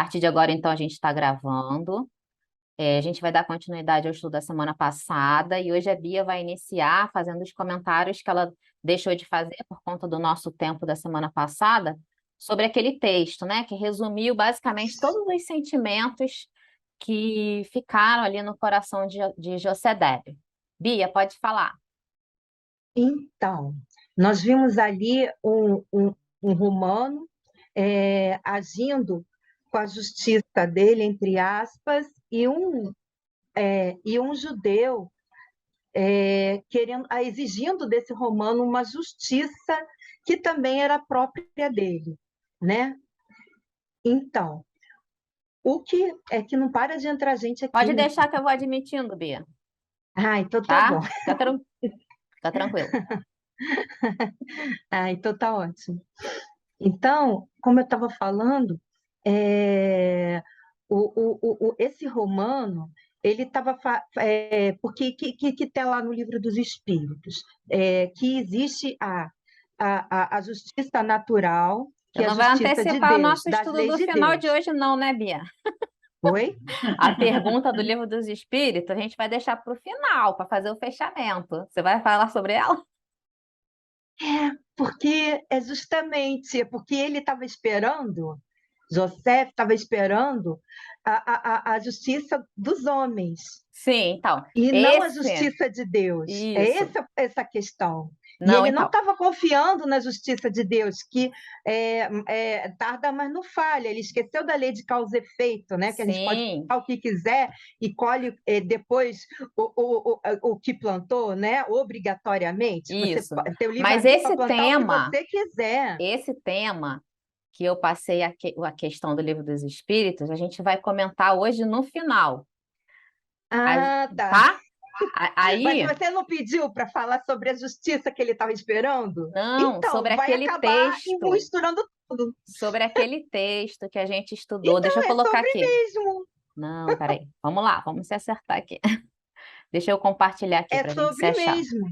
partir de agora, então, a gente está gravando. A gente vai dar continuidade ao estudo da semana passada e hoje a Bia vai iniciar fazendo os comentários que ela deixou de fazer por conta do nosso tempo da semana passada sobre aquele texto, né, que resumiu basicamente todos os sentimentos que ficaram ali no coração de Josedebe. Bia, pode falar. Então, nós vimos ali um romano agindo com a justiça dele, entre aspas, e um judeu exigindo desse romano uma justiça que também era própria dele, né? Então, o que é que não para de entrar gente aqui, Pode né? deixar que eu vou admitindo, Bia, Ah, então tá bom. tá? Fica tranquilo. Ah, então tá ótimo. Então, como eu estava falando, esse romano, ele estava... porque que está lá no Livro dos Espíritos? Que existe a justiça natural, Você que é a não vai justiça de antecipar o Deus, nosso das estudo leis do de final de Deus. hoje, não, né, Bia? Oi? A pergunta do Livro dos Espíritos a gente vai deixar para o final, para fazer o fechamento. Você vai falar sobre ela? Porque porque ele estava esperando, José estava esperando a justiça dos homens, Sim, então, e não a esse, justiça de Deus. É isso. essa a questão. E Não, ele não então, estava confiando na justiça de Deus, que tarda, mas não falha. Ele esqueceu da lei de causa e efeito, né? Que a gente pode sim, plantar o que quiser e colhe depois o que plantou, né? Obrigatoriamente. Você isso. tem o Mas livre-arbítrio para plantar o que você quiser. esse tema que eu passei a questão do Livro dos Espíritos, a gente vai comentar hoje no final, A- Ah, tá. tá? Mas Aí, você não pediu para falar sobre a justiça que ele estava esperando? não, Então, vai acabar misturando tudo. sobre aquele texto que a gente estudou. Então, Deixa eu é colocar sobre aqui. mesmo. Não, peraí. Vamos lá, vamos se acertar aqui. Deixa eu compartilhar aqui É para a gente se sobre achar. mesmo.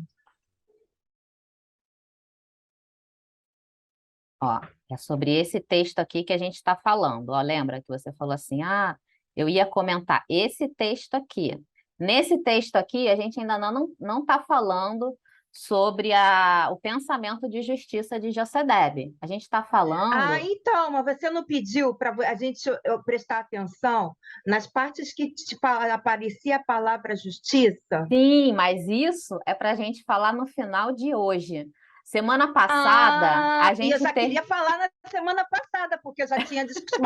Ó, é sobre esse texto aqui que a gente está falando. Ó, lembra que você falou assim: ah, eu ia comentar esse texto aqui. Nesse texto aqui, a gente ainda não está falando sobre o pensamento de justiça de Josedebe. A gente está Ah, falando. então, mas você não pediu para a gente prestar atenção nas partes que aparecia a palavra justiça? Sim, mas isso é para a gente falar no final de hoje. Semana passada, Ah, a e eu gente já ter... queria falar na semana passada, porque eu já tinha discutido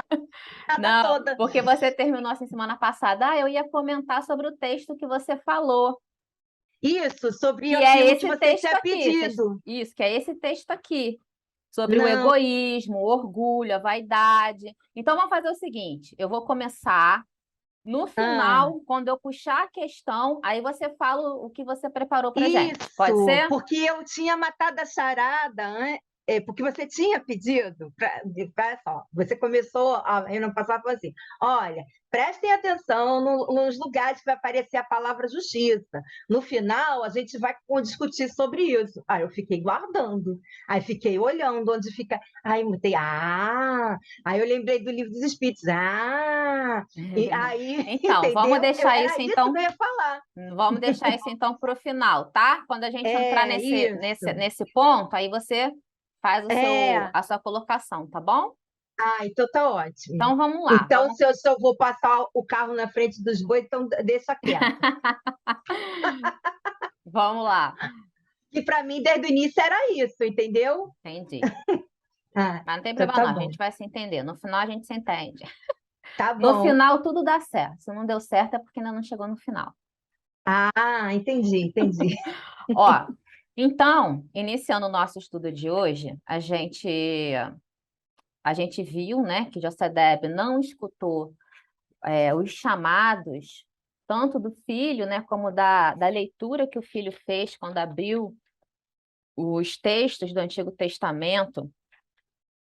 a Não, toda. porque você terminou assim semana passada. Ah, eu ia comentar sobre o texto que você falou. Isso, sobre Que é aquilo que esse você texto tinha aqui. pedido. Isso, que é esse texto aqui. Sobre o Não. egoísmo, o orgulho, a vaidade. Então, vamos fazer o seguinte: eu vou começar. No Ah, final, quando eu puxar a questão, aí você fala o que você preparou para gente. Pode isso, ser? porque eu tinha matado a charada, porque você tinha pedido, só, você começou a ano passado falou assim: olha, prestem atenção nos lugares que vai aparecer a palavra justiça. No final, a gente vai discutir sobre isso. Aí eu fiquei guardando, aí fiquei olhando onde fica. Aí mutei, aí eu lembrei do livro dos Espíritos, e aí, Então, vamos entendeu? deixar Era isso isso que então. eu ia falar. Vamos deixar isso então para o final, tá? Quando a gente entrar É nesse, isso. nesse, nesse ponto, aí você faz É. a sua colocação, tá bom? Então tá ótimo. Então vamos lá, Então, vamos. se eu vou passar o carro na frente dos bois, então deixa quieto. Vamos lá. Que para mim, desde o início, era isso, entendeu? Entendi. Mas não tem Então problema tá não, a bom. gente vai se entender. No final a gente se entende. Tá No bom. final tudo dá certo. Se não deu certo é porque ainda não chegou no final. Entendi. Ó, então, iniciando o nosso estudo de hoje, a gente viu, né, que Josedebe não escutou os chamados, tanto do filho, né, como da leitura que o filho fez quando abriu os textos do Antigo Testamento.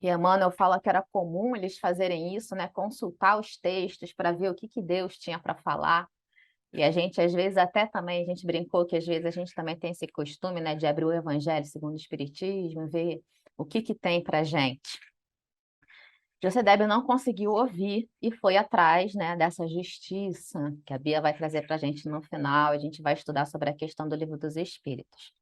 E Emmanuel fala que era comum eles fazerem isso, né, consultar os textos para ver o que Deus tinha para falar. E a gente, às vezes, até também, a gente brincou que às vezes a gente também tem esse costume, né, de abrir o Evangelho segundo o Espiritismo, ver o que tem para gente. Josedebe não conseguiu ouvir e foi atrás, né, dessa justiça que a Bia vai trazer para a gente no final. A gente vai estudar sobre a questão do livro dos Espíritos.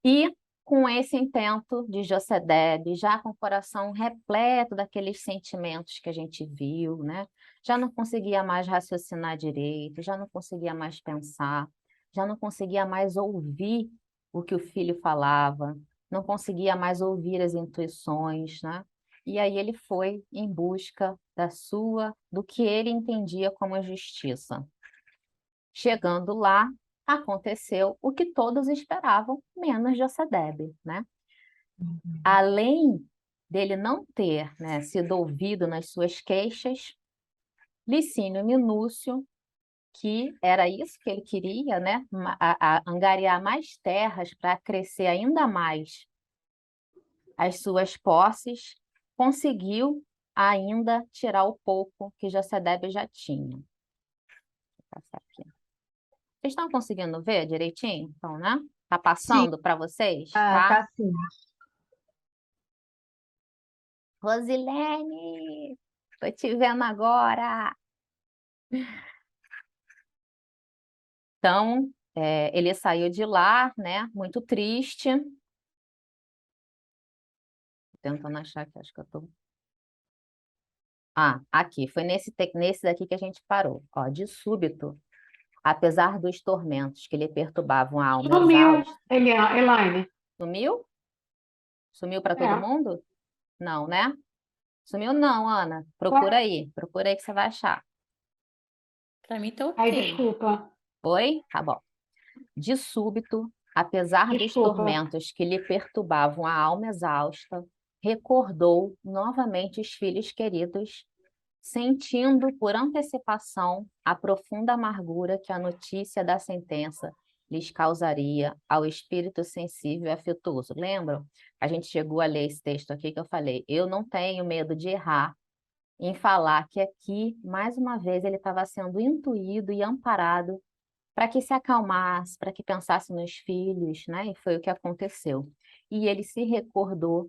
E com esse intento de Josedebe, já com o coração repleto daqueles sentimentos que a gente viu, né? Já não conseguia mais raciocinar direito, já não conseguia mais pensar, já não conseguia mais ouvir o que o filho falava, não conseguia mais ouvir as intuições, né? E aí ele foi em busca do que ele entendia como justiça. Chegando lá, aconteceu o que todos esperavam, menos Josedebe, né? Além dele não ter, né, sido ouvido nas suas queixas, Licínio Minúcio, que era isso que ele queria, né, angariar mais terras para crescer ainda mais as suas posses, conseguiu ainda tirar o pouco que Josedebe já tinha. Vou passar aqui. Vocês estão conseguindo ver direitinho? Então, né? Tá Sim, passando para vocês, ah, tá? tá sim. Rosilene, tô te vendo agora. Então, ele saiu de lá, né? Muito triste. Tentando achar aqui, acho que eu tô. Ah, aqui, foi nesse daqui que a gente parou. Ó, de súbito, apesar dos tormentos que lhe perturbavam a alma Sumiu, exausta. Elaine. Sumiu? Sumiu para todo É. mundo? Não, né? Sumiu não, Ana. Tá. Procura aí que você vai achar. Para mim tá Ai, ok. desculpa. Oi? Tá bom. De súbito, apesar dos Desculpa. tormentos que lhe perturbavam a alma exausta, recordou novamente os filhos queridos, sentindo por antecipação a profunda amargura que a notícia da sentença lhes causaria ao espírito sensível e afetuoso. Lembram? A gente chegou a ler esse texto aqui que eu falei, eu não tenho medo de errar em falar que aqui, mais uma vez, ele estava sendo intuído e amparado para que se acalmasse, para que pensasse nos filhos, né? E foi o que aconteceu. E ele se recordou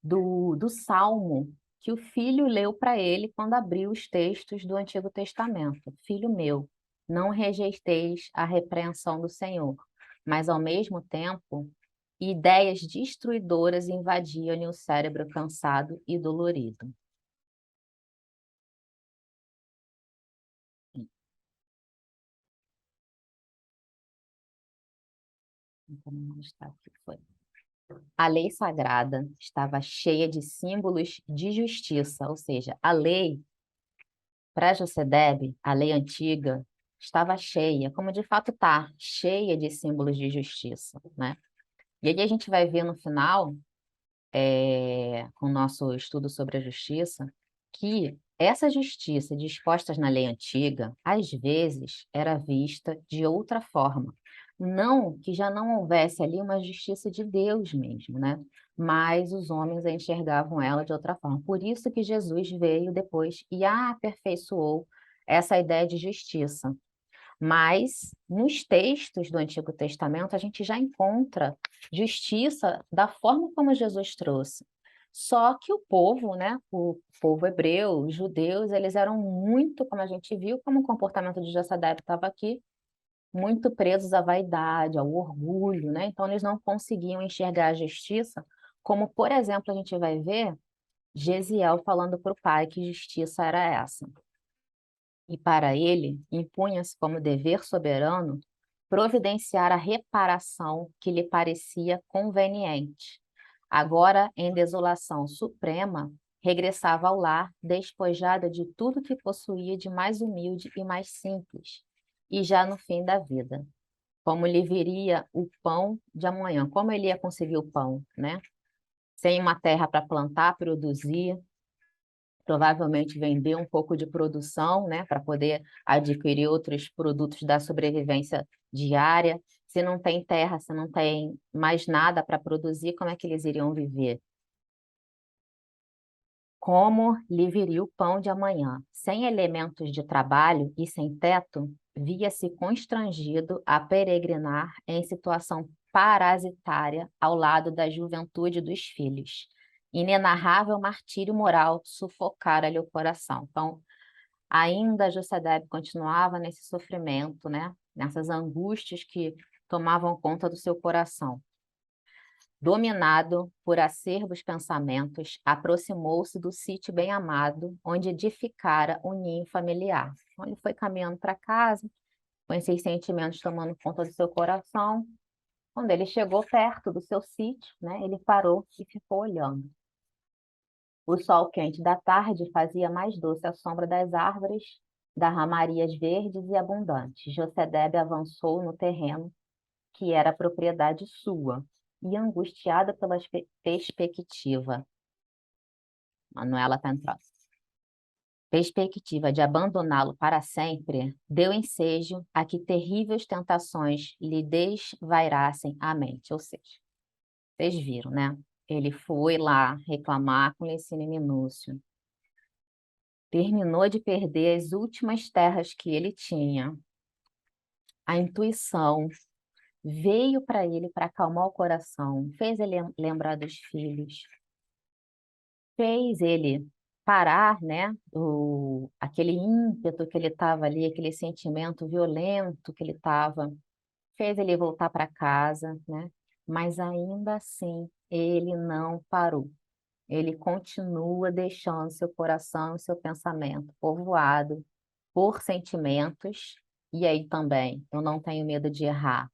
do salmo que o filho leu para ele quando abriu os textos do Antigo Testamento. Filho meu, não rejeiteis a repreensão do Senhor, mas ao mesmo tempo, ideias destruidoras invadiam-lhe o cérebro cansado e dolorido. Então, onde está aqui? Foi. A lei sagrada estava cheia de símbolos de justiça, ou seja, a lei, para Josedebe, a lei antiga, estava cheia, como de fato está, cheia de símbolos de justiça, né? E aí a gente vai ver no final, com o nosso estudo sobre a justiça, que essa justiça disposta na lei antiga, às vezes, era vista de outra forma. Não que já não houvesse ali uma justiça de Deus mesmo, né? Mas os homens a enxergavam ela de outra forma. Por isso que Jesus veio depois e aperfeiçoou essa ideia de justiça. Mas nos textos do Antigo Testamento a gente já encontra justiça da forma como Jesus trouxe. Só que o povo, né, o povo hebreu, os judeus, eles eram muito, como a gente viu, como o comportamento de José estava aqui, muito presos à vaidade, ao orgulho, né? Então eles não conseguiam enxergar a justiça, como, por exemplo, a gente vai ver Gesiel falando para o pai que justiça era essa. E para ele, impunha-se como dever soberano providenciar a reparação que lhe parecia conveniente. Agora, em desolação suprema, regressava ao lar, despojada de tudo que possuía de mais humilde e mais simples, e já no fim da vida. Como lhe viria o pão de amanhã? Como ele ia conseguir o pão, né? Sem uma terra para plantar, produzir, provavelmente vender um pouco de produção, né, para poder adquirir outros produtos da sobrevivência diária. Se não tem terra, se não tem mais nada para produzir, como é que eles iriam viver? Como lhe viria o pão de amanhã? Sem elementos de trabalho e sem teto, via-se constrangido a peregrinar em situação parasitária ao lado da juventude dos filhos, Inenarrável martírio moral sufocara-lhe o coração. Então, ainda Josedebe continuava nesse sofrimento, né? Nessas angústias que tomavam conta do seu coração. Dominado por acerbos pensamentos, aproximou-se do sítio bem-amado, onde edificara um ninho familiar. Então, ele foi caminhando para casa, com esses sentimentos tomando conta do seu coração. Quando ele chegou perto do seu sítio, né, ele parou e ficou olhando. O sol quente da tarde fazia mais doce a sombra das árvores, das ramarias verdes e abundantes. Josedebe avançou no terreno, que era propriedade sua, e angustiada pela perspectiva. Manuela está entrando. Perspectiva de abandoná-lo para sempre, deu ensejo a que terríveis tentações lhe desvairassem a mente. Ou seja, vocês viram, né? Ele foi lá reclamar com Licínio Minúcio. Terminou de perder as últimas terras que ele tinha. A intuição veio para ele para acalmar o coração, fez ele lembrar dos filhos, fez ele parar, né, aquele ímpeto que ele estava ali, aquele sentimento violento que ele estava, fez ele voltar para casa, né, mas ainda assim ele não parou. Ele continua deixando seu coração e seu pensamento povoado por sentimentos, e aí também eu não tenho medo de errar,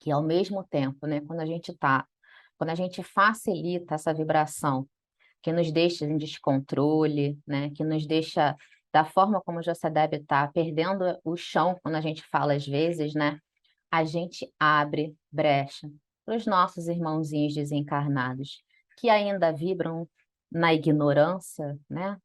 que ao mesmo tempo, né, quando a gente facilita essa vibração, que nos deixa em descontrole, né, que nos deixa da forma como você deve estar perdendo o chão, quando a gente fala às vezes, né, a gente abre brecha para os nossos irmãozinhos desencarnados, que ainda vibram na ignorância, né,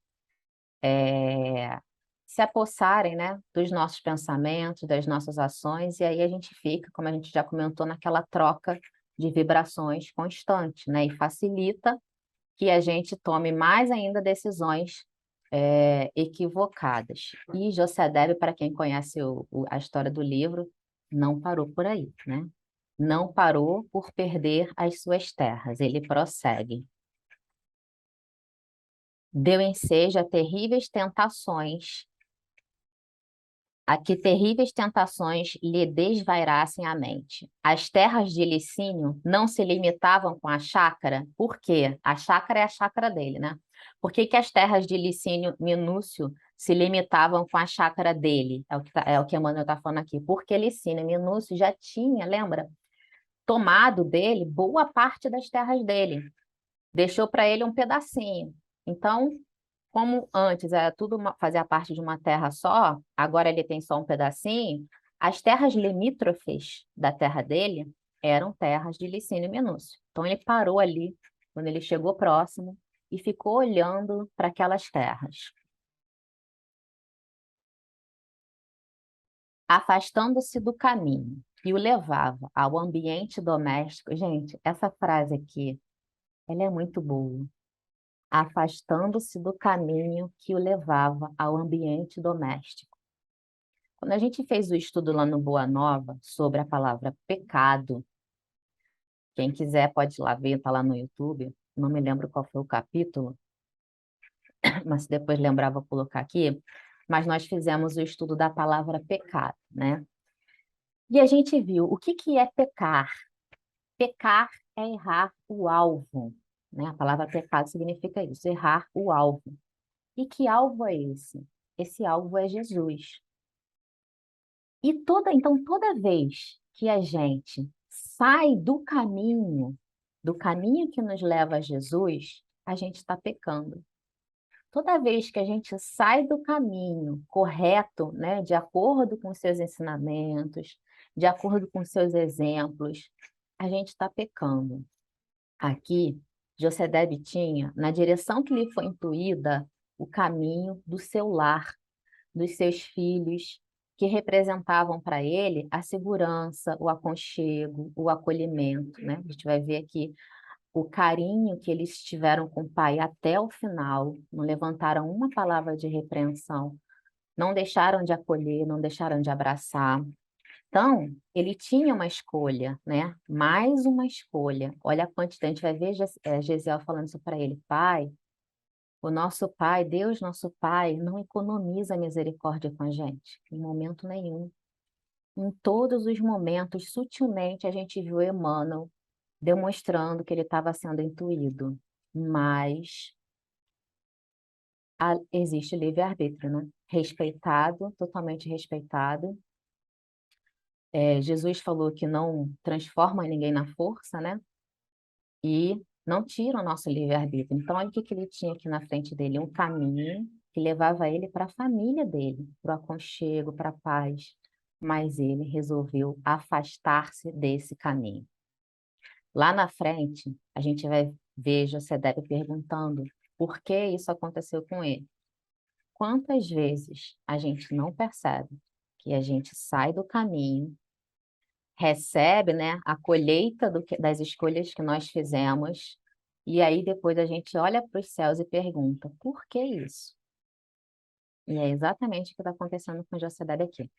se apossarem, né, dos nossos pensamentos, das nossas ações, e aí a gente fica, como a gente já comentou, naquela troca de vibrações constante, né, e facilita que a gente tome mais ainda decisões equivocadas. E Josedebe, para quem conhece a história do livro, não parou por aí, né? Não parou por perder as suas terras, ele prossegue. Deu ensejo a que terríveis tentações lhe desvairassem a mente. As terras de Licínio não se limitavam com a chácara, por quê? A chácara é a chácara dele, né? Por que que as terras de Licínio Minúcio se limitavam com a chácara dele? É o que Emmanuel está falando aqui. Porque Licínio Minúcio já tinha, lembra, tomado dele boa parte das terras dele. Deixou para ele um pedacinho. Então, como antes era tudo fazia parte de uma terra só, agora ele tem só um pedacinho, as terras limítrofes da terra dele eram terras de Licínio Minúcio. Então ele parou ali, quando ele chegou próximo, e ficou olhando para aquelas terras. Afastando-se do caminho que o levava ao ambiente doméstico. Gente, essa frase aqui, ela é muito boa. Afastando-se do caminho que o levava ao ambiente doméstico. Quando a gente fez o estudo lá no Boa Nova sobre a palavra pecado, quem quiser pode ir lá ver, está lá no YouTube, não me lembro qual foi o capítulo, mas se depois lembrar vou colocar aqui, mas nós fizemos o estudo da palavra pecado, né? E a gente viu o que é pecar. Pecar é errar o alvo, né? A palavra pecado significa isso, errar o alvo. E que alvo é esse? Esse alvo é Jesus. Então, toda vez que a gente sai do caminho que nos leva a Jesus, a gente está pecando. Toda vez que a gente sai do caminho correto, né, de acordo com seus ensinamentos, de acordo com seus exemplos, a gente está pecando. Aqui, Josedebe tinha, na direção que lhe foi intuída, o caminho do seu lar, dos seus filhos, que representavam para ele a segurança, o aconchego, o acolhimento, né? A gente vai ver aqui o carinho que eles tiveram com o pai até o final, não levantaram uma palavra de repreensão, não deixaram de acolher, não deixaram de abraçar. Então, ele tinha uma escolha, né? Mais uma escolha. Olha a quantidade, a gente vai ver Gesiel falando isso para ele. Pai, o nosso pai, Deus nosso pai, não economiza misericórdia com a gente, em momento nenhum. Em todos os momentos, sutilmente, a gente viu Emmanuel demonstrando que ele estava sendo intuído. Mas existe livre-arbítrio, né? Respeitado, totalmente respeitado. Jesus falou que não transforma ninguém na força, né? E não tira o nosso livre-arbítrio. Então, olha o que que ele tinha aqui na frente dele, um caminho que levava ele para a família dele, para o aconchego, para a paz. Mas ele resolveu afastar-se desse caminho. Lá na frente, a gente vai ver José perguntando por que isso aconteceu com ele. Quantas vezes a gente não percebe que a gente sai do caminho, recebe, né, a colheita das escolhas que nós fizemos, e aí depois a gente olha para os céus e pergunta, por que isso? E é exatamente o que está acontecendo com José aqui.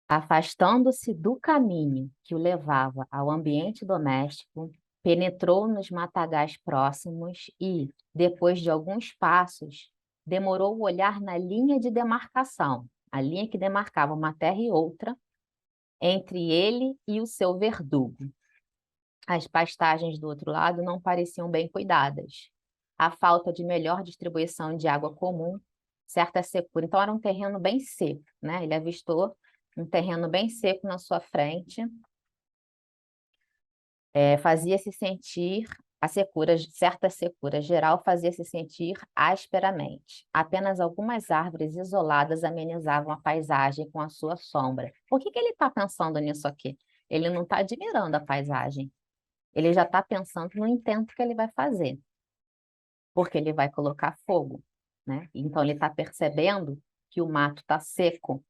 Afastando-se do caminho que o levava ao ambiente doméstico, penetrou nos matagais próximos e, depois de alguns passos, demorou o olhar na linha de demarcação, a linha que demarcava uma terra e outra, entre ele e o seu verdugo. As pastagens do outro lado não pareciam bem cuidadas. A falta de melhor distribuição de água comum, certa secura. Então, era um terreno bem seco, né? Ele avistou um terreno bem seco na sua frente. Fazia-se sentir a secura, certa secura geral fazia-se sentir asperamente. Apenas algumas árvores isoladas amenizavam a paisagem com a sua sombra. Por que que ele está pensando nisso aqui? Ele não está admirando a paisagem. Ele já está pensando no intento que ele vai fazer, porque ele vai colocar fogo, né? Então ele está percebendo que o mato está seco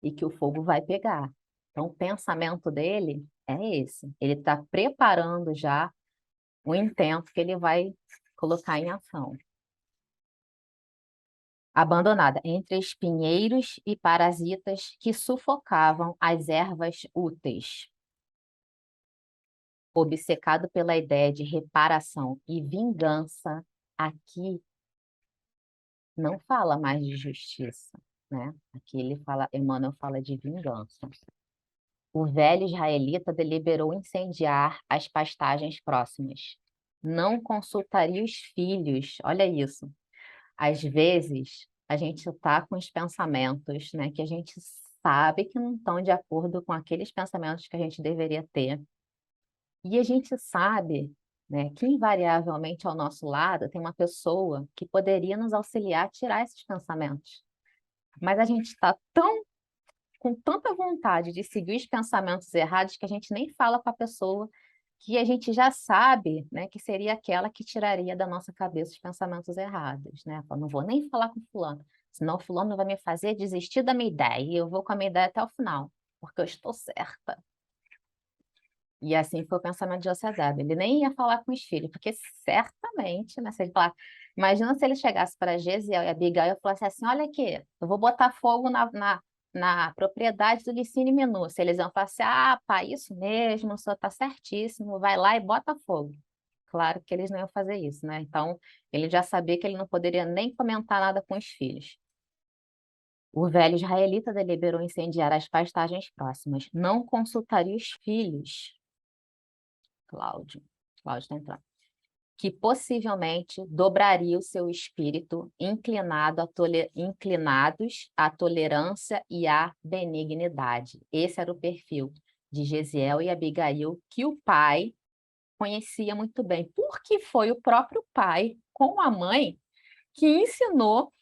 e que o fogo vai pegar. Então o pensamento dele é esse. Ele está preparando já o intento que ele vai colocar em ação. Abandonada entre espinheiros e parasitas que sufocavam as ervas úteis. Obcecado pela ideia de reparação e vingança, aqui não fala mais de justiça, né? Aqui Emmanuel fala de vingança. O velho israelita deliberou incendiar as pastagens próximas. Não consultaria os filhos, olha isso. Às vezes, a gente está com os pensamentos, né, que a gente sabe que não estão de acordo com aqueles pensamentos que a gente deveria ter. E a gente sabe, né, que invariavelmente ao nosso lado tem uma pessoa que poderia nos auxiliar a tirar esses pensamentos. Mas a gente está com tanta vontade de seguir os pensamentos errados que a gente nem fala com a pessoa que a gente já sabe, né, que seria aquela que tiraria da nossa cabeça os pensamentos errados, né? Eu não vou nem falar com fulano, senão o fulano vai me fazer desistir da minha ideia e eu vou com a minha ideia até o final, porque eu estou certa. E assim foi o pensamento de José. Ele nem ia falar com os filhos, porque certamente, né, se ele falar, imagina se ele chegasse para Gesiel e Abigail e falasse assim, olha aqui, eu vou botar fogo na propriedade do Licínio Minúcio. Eles iam falar assim, ah, pá, isso mesmo, o senhor está certíssimo, vai lá e bota fogo. Claro que eles não iam fazer isso, né? Então, ele já sabia que ele não poderia nem comentar nada com os filhos. O velho israelita deliberou incendiar as pastagens próximas. Não consultaria os filhos. Cláudio está entrando. Que possivelmente dobraria o seu espírito inclinados à tolerância e à benignidade. Esse era o perfil de Gesiel e Abigail, que o pai conhecia muito bem, porque foi o próprio pai, com a mãe, que ensinou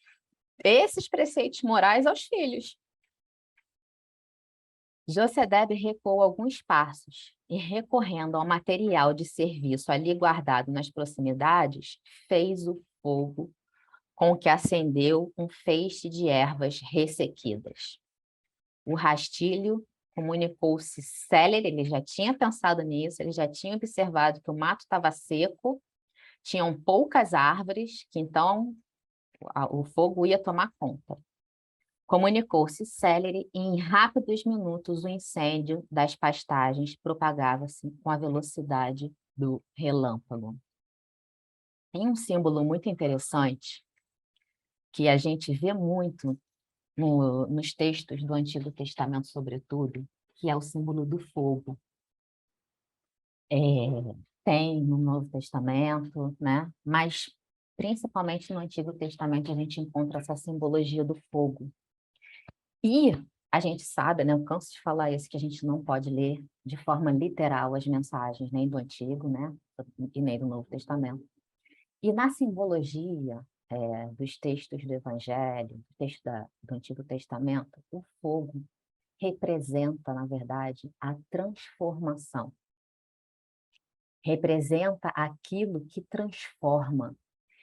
esses preceitos morais aos filhos. José recuou alguns passos e, recorrendo ao material de serviço ali guardado nas proximidades, fez o fogo com que acendeu um feixe de ervas ressequidas. O rastilho comunicou-se célere, ele já tinha pensado nisso, ele já tinha observado que o mato estava seco, tinham poucas árvores, que então o fogo ia tomar conta. Comunicou-se célere e em rápidos minutos o incêndio das pastagens propagava-se com a velocidade do relâmpago. Tem um símbolo muito interessante que a gente vê muito nos textos do Antigo Testamento, sobretudo, que é o símbolo do fogo. Tem no Novo Testamento, né? Mas principalmente no Antigo Testamento a gente encontra essa simbologia do fogo. E a gente sabe, né? Eu canso de falar isso, que a gente não pode ler de forma literal as mensagens, nem do Antigo, né? E nem do Novo Testamento. E na simbologia dos textos do Evangelho, do texto do Antigo Testamento, o fogo representa, na verdade, a transformação. Representa aquilo que transforma.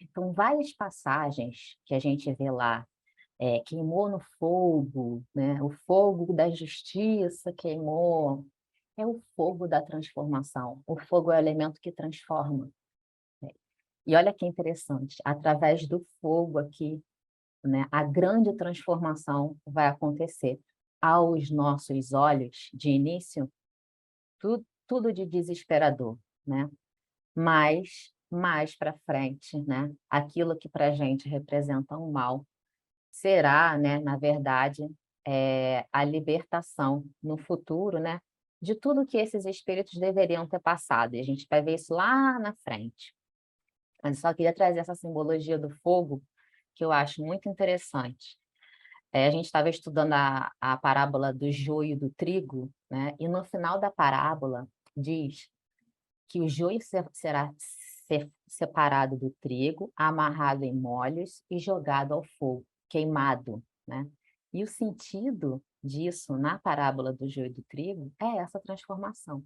Então, várias passagens que a gente vê lá, queimou no fogo, né? O fogo da justiça queimou, é o fogo da transformação. O fogo é o elemento que transforma. E olha que interessante, através do fogo aqui, né, a grande transformação vai acontecer. Aos nossos olhos, de início, tudo de desesperador, né? Mas mais para frente, né, aquilo que para a gente representa um mal será, né, na verdade, a libertação no futuro, né, de tudo que esses espíritos deveriam ter passado. E a gente vai ver isso lá na frente. Mas eu só queria trazer essa simbologia do fogo, que eu acho muito interessante. A gente estava estudando a parábola do joio e do trigo, né? E no final da parábola diz que o joio será separado do trigo, amarrado em molhos e jogado ao fogo, queimado, né? E o sentido disso na parábola do joio e do trigo é essa transformação.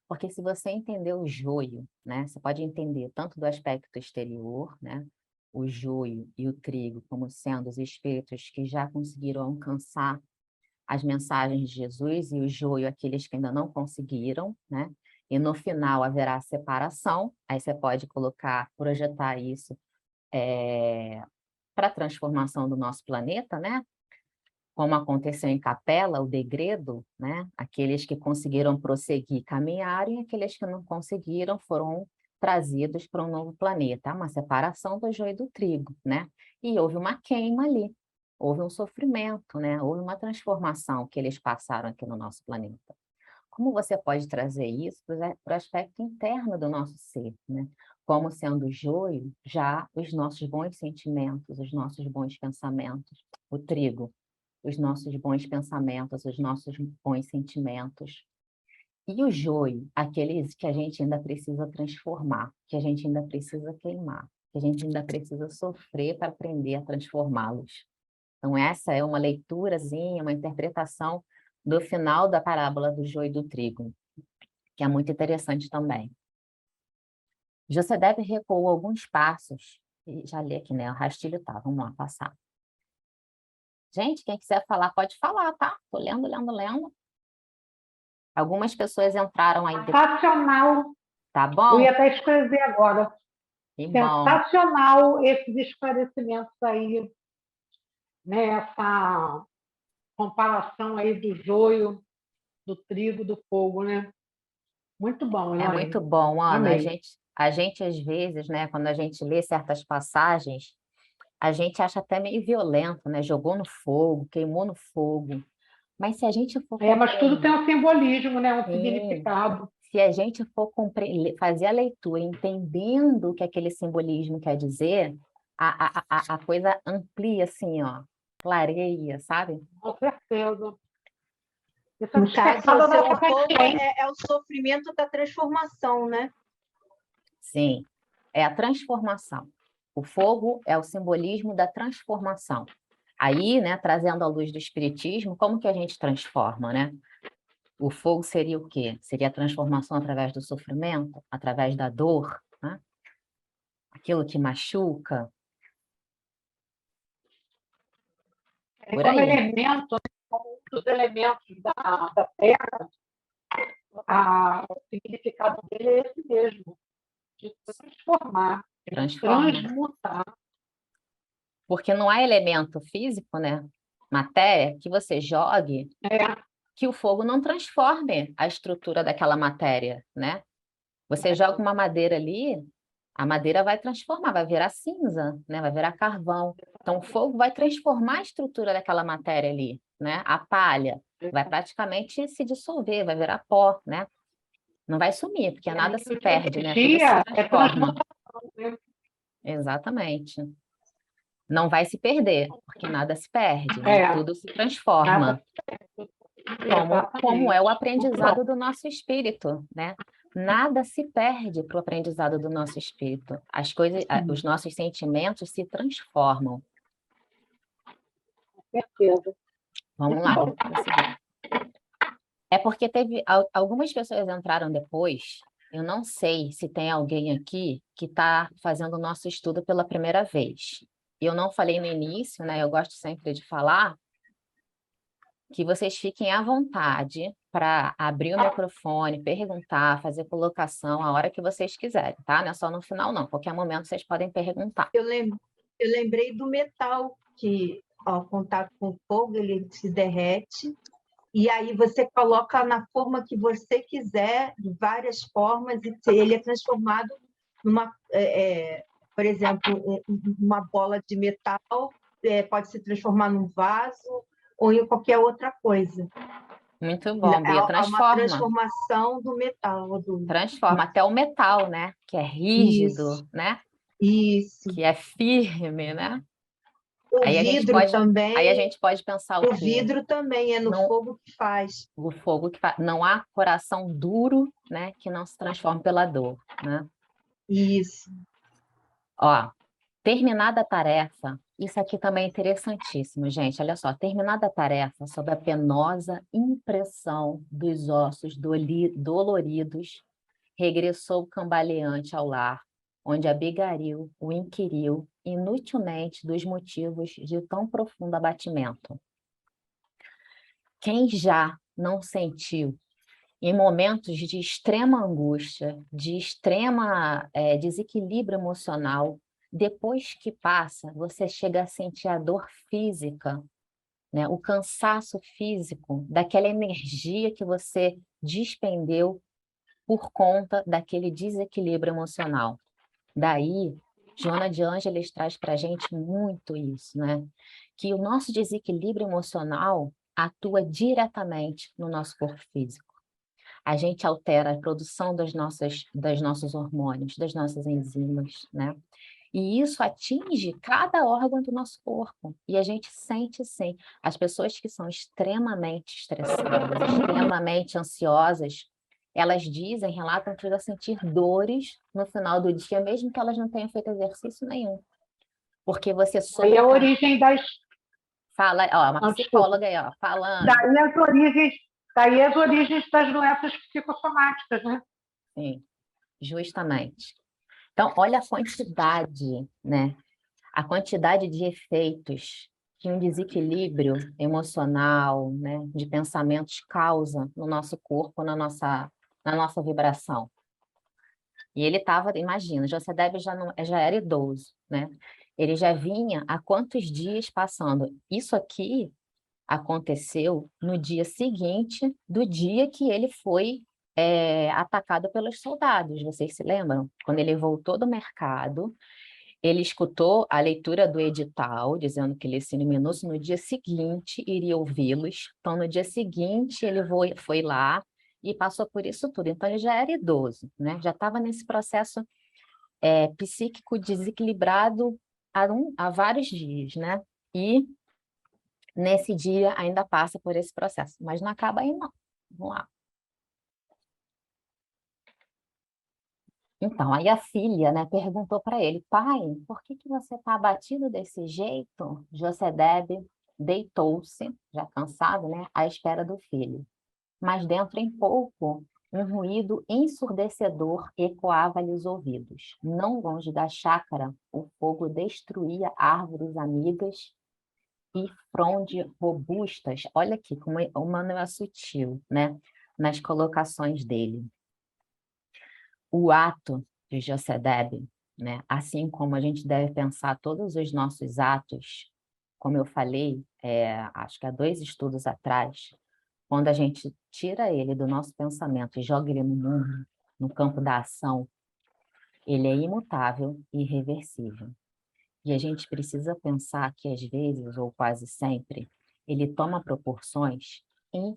Porque se você entender o joio, né, você pode entender tanto do aspecto exterior, né, o joio e o trigo como sendo os espíritos que já conseguiram alcançar as mensagens de Jesus, e o joio aqueles que ainda não conseguiram, né? E no final haverá separação, aí você pode projetar isso para a transformação do nosso planeta, né? Como aconteceu em Capela, o degredo, né? Aqueles que conseguiram prosseguir caminharam, e aqueles que não conseguiram foram trazidos para um novo planeta, uma separação do joio e do trigo, né? E houve uma queima ali, houve um sofrimento, né? Houve uma transformação que eles passaram aqui no nosso planeta. Como você pode trazer isso para o aspecto interno do nosso ser, né? Como sendo joio, já os nossos bons sentimentos, os nossos bons pensamentos, o trigo, os nossos bons pensamentos, os nossos bons sentimentos. E o joio, aqueles que a gente ainda precisa transformar, que a gente ainda precisa queimar, que a gente ainda precisa sofrer para aprender a transformá-los. Então, essa é uma leiturazinha, uma interpretação do final da parábola do joio e do trigo, que é muito interessante também. Josedebe recuou alguns passos, e já li aqui, né? O rastilho tá, vamos lá, passar. Gente, quem quiser falar, pode falar, tá? Tô lendo, lendo, lendo. Algumas pessoas entraram aí. Sensacional. Tá Eu bom? ia até escrever agora. Que bom. Sensacional esses esclarecimentos aí, né? Essa comparação aí do joio, do trigo, do fogo, né? Muito bom, É Elaine. muito bom, Ana. Amei. A gente, às vezes, né, quando a gente lê certas passagens, a gente acha até meio violento, né? Jogou no fogo, queimou no fogo. Mas se a gente for Mas tudo tem compreender, um simbolismo, né? Um sim, significado. se a gente for fazer a leitura entendendo o que aquele simbolismo quer dizer, a coisa amplia, assim, ó, clareia, sabe? Com certeza. Isso é No caso, despertar da o nossa fogo consciência. é o sofrimento da transformação, né? Sim, é a transformação. O fogo é o simbolismo da transformação. Aí, né, trazendo a luz do espiritismo, como que a gente transforma, né? O fogo seria o quê? Seria a transformação através do sofrimento, através da dor, né? Aquilo que machuca, por Como aí. elemento, como um dos elementos da Terra, o significado dele é esse mesmo, de transformar, Transforma. transmutar. Porque não há elemento físico, né? matéria, que você jogue, É, que o fogo não transforme a estrutura daquela matéria, né? Você joga uma madeira ali, a madeira vai transformar, vai virar cinza, né? Vai virar carvão. Então, o fogo vai transformar a estrutura daquela matéria ali, né? A palha vai praticamente se dissolver, vai virar pó, né? Não vai sumir, porque e nada aí se a perde, né? Tudo se energia é transforma. transmutação, né? Exatamente. Não vai se perder, porque nada se perde, né? É, Tudo se transforma. nada, Como é o exatamente. Muito bom. aprendizado do nosso espírito, né? Nada se perde para o aprendizado do nosso espírito. As coisas, os nossos sentimentos se transformam. Certeza. Vamos Muito lá, bom. prosseguir. É porque teve algumas pessoas entraram depois. Eu não sei se tem alguém aqui que está fazendo o nosso estudo pela primeira vez. Eu não falei no início, né? Eu gosto sempre de falar que vocês fiquem à vontade para abrir o microfone, perguntar, fazer colocação a hora que vocês quiserem, tá? Não é só no final, não. Qualquer momento vocês podem perguntar. Eu lembrei do metal, que ao contato com o fogo ele se derrete, e aí você coloca na forma que você quiser, de várias formas, e ele é transformado numa, por exemplo, uma bola de metal, pode se transformar num vaso ou em qualquer outra coisa. Muito bom, Bia. Há uma Transforma. transformação do metal. Transforma até o metal, né? Que é Isso, rígido, né? isso. Que é firme, né? O Aí a gente vidro pode, aí a também, gente pode pensar o o quê? vidro também é no Não, fogo que faz. o fogo que não há coração duro, né, que não se transforme pela dor, né? Isso. Ó, terminada a tarefa, isso aqui também é interessantíssimo, gente. Olha só, terminada a tarefa, sob a penosa impressão dos ossos doloridos, regressou cambaleante ao lar, onde Abigail o inquiriu inutilmente dos motivos de tão profundo abatimento. Quem já não sentiu, em momentos de extrema angústia, de extrema desequilíbrio emocional, depois que passa, você chega a sentir a dor física, né? O cansaço físico, daquela energia que você despendeu por conta daquele desequilíbrio emocional. Daí, Joana de Ângeles traz para a gente muito isso, né? Que o nosso desequilíbrio emocional atua diretamente no nosso corpo físico. A gente altera a produção das nossos hormônios, das nossas enzimas, né? E isso atinge cada órgão do nosso corpo. E a gente sente, sim. As pessoas que são extremamente estressadas, extremamente ansiosas, elas dizem, relatam que já sentir dores no final do dia, mesmo que elas não tenham feito exercício nenhum. Porque você Aí a sobrecarrega. origem das. Fala, ó, uma Não, desculpa. psicóloga aí, ó, falando. Daí as origens das doenças psicossomáticas, né? Sim, justamente. Então, olha a quantidade, né? A quantidade de efeitos que um desequilíbrio emocional, né, de pensamentos causa no nosso corpo, na nossa vibração. E ele estava, imagina, José Deb já era idoso, né? Ele já vinha há quantos dias passando? Isso aqui aconteceu no dia seguinte do dia que ele foi atacado pelos soldados, vocês se lembram? Quando ele voltou do mercado, ele escutou a leitura do edital, dizendo que esse criminoso no dia seguinte iria ouvi-los. Então, no dia seguinte, ele foi lá e passou por isso tudo. Então, ele já era idoso, né? Já estava nesse processo psíquico desequilibrado há vários dias, né? E nesse dia ainda passa por esse processo. Mas não acaba aí, não. Vamos lá. Então, aí a filha, né, perguntou para ele, pai, por que você está abatido desse jeito? José-Deb deitou-se, já cansado, né, à espera do filho. Mas dentro em pouco, um ruído ensurdecedor ecoava-lhe os ouvidos. Não longe da chácara, o fogo destruía árvores amigas e fronde robustas. Olha aqui como o Manuel é sutil, né, nas colocações dele. O ato de José Deb, né? Assim como a gente deve pensar todos os nossos atos, como eu falei, acho que há 2 estudos atrás, quando a gente tira ele do nosso pensamento e joga ele no mundo, no campo da ação, ele é imutável e irreversível. E a gente precisa pensar que, às vezes, ou quase sempre, ele toma proporções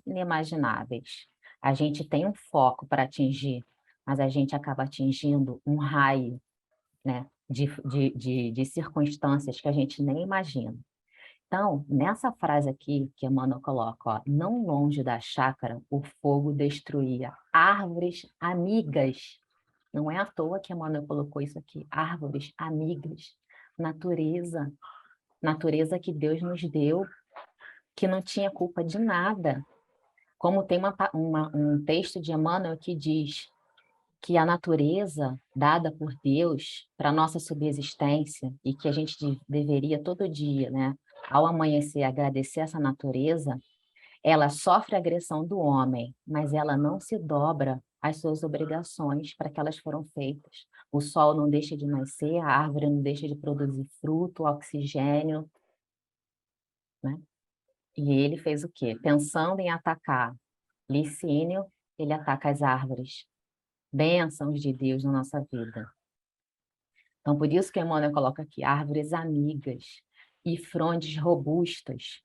inimagináveis. A gente tem um foco para atingir, mas a gente acaba atingindo um raio, né, de circunstâncias que a gente nem imagina. Então, nessa frase aqui que Emmanuel coloca, ó, não longe da chácara, o fogo destruía árvores amigas. Não é à toa que Emmanuel colocou isso aqui, árvores amigas, natureza, natureza que Deus nos deu, que não tinha culpa de nada. Como tem um texto de Emmanuel que diz que a natureza dada por Deus para a nossa subsistência e que a gente deveria todo dia, né, ao amanhecer, agradecer essa natureza, ela sofre a agressão do homem, mas ela não se dobra às suas obrigações para que elas foram feitas. O sol não deixa de nascer, a árvore não deixa de produzir fruto, oxigênio, né? E ele fez o quê? Pensando em atacar Licínio, ele ataca as árvores. Bênçãos de Deus na nossa vida. Então, por isso que Emmanuel coloca aqui, árvores amigas e frondes robustas,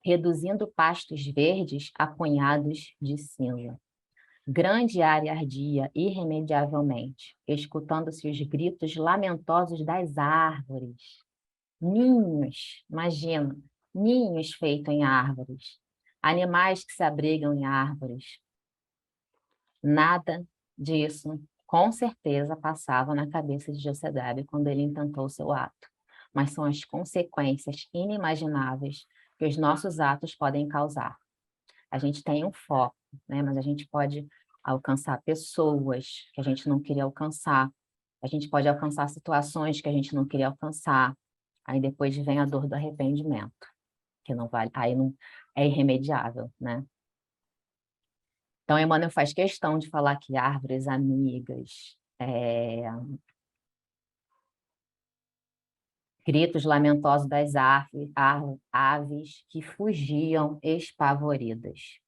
reduzindo pastos verdes a punhados de cinza. Grande área ardia irremediavelmente, escutando-se os gritos lamentosos das árvores. Ninhos, imagina, ninhos feitos em árvores. Animais que se abrigam em árvores. Nada disso, com certeza, passava na cabeça de Josedebe quando ele intentou o seu ato. Mas são as consequências inimagináveis que os nossos atos podem causar. A gente tem um foco, né? Mas a gente pode alcançar pessoas que a gente não queria alcançar. A gente pode alcançar situações que a gente não queria alcançar. Aí depois vem a dor do arrependimento, que não vale, aí não é irremediável, né? Então, Emmanuel faz questão de falar que árvores amigas, gritos lamentosos das aves que fugiam espavoridas.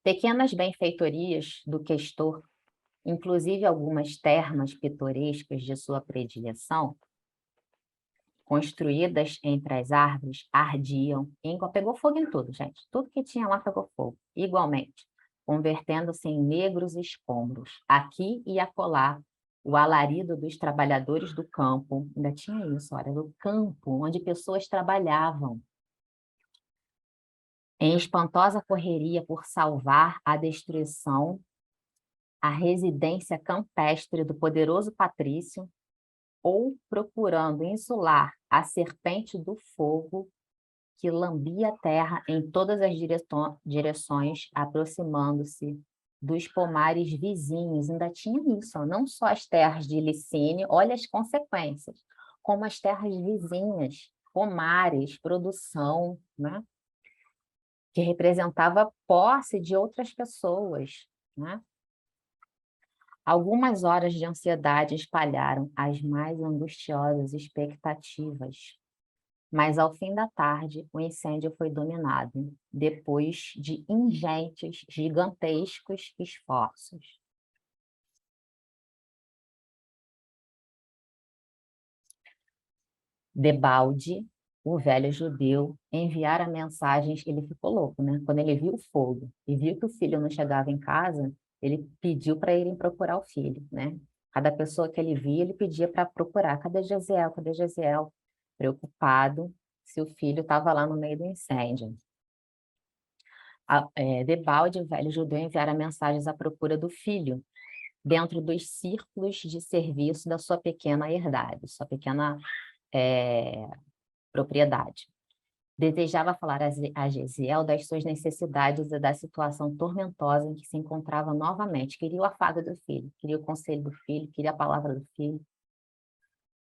Pequenas benfeitorias do questor, inclusive algumas termas pitorescas de sua predileção, construídas entre as árvores, ardiam, pegou fogo em tudo, gente. Tudo que tinha lá pegou fogo, igualmente, convertendo-se em negros escombros. Aqui e acolá, o alarido dos trabalhadores do campo, ainda tinha isso, olha, do campo, onde pessoas trabalhavam, em espantosa correria por salvar a destruição, a residência campestre do poderoso patrício, ou procurando insular a serpente do fogo que lambia a terra em todas as direções, aproximando-se dos pomares vizinhos. Ainda tinha isso, ó, não só as terras de Licínio, olha as consequências, como as terras vizinhas, pomares, produção, né? Que representava posse de outras pessoas, né? Algumas horas de ansiedade espalharam as mais angustiosas expectativas, mas ao fim da tarde o incêndio foi dominado, depois de ingentes, gigantescos esforços. Debalde, o velho judeu, enviara mensagens, ele ficou louco, né? Quando ele viu o fogo e viu que o filho não chegava em casa, ele pediu para irem procurar o filho, né? Cada pessoa que ele via, ele pedia para procurar. Cadê Gesiel? Cadê Gesiel? Preocupado se o filho estava lá no meio do incêndio. Debalde, o velho judeu, enviara mensagens à procura do filho, dentro dos círculos de serviço da sua pequena herdade, sua pequena propriedade. Desejava falar a Gesiel das suas necessidades e da situação tormentosa em que se encontrava novamente. Queria o afago do filho, queria o conselho do filho, queria a palavra do filho.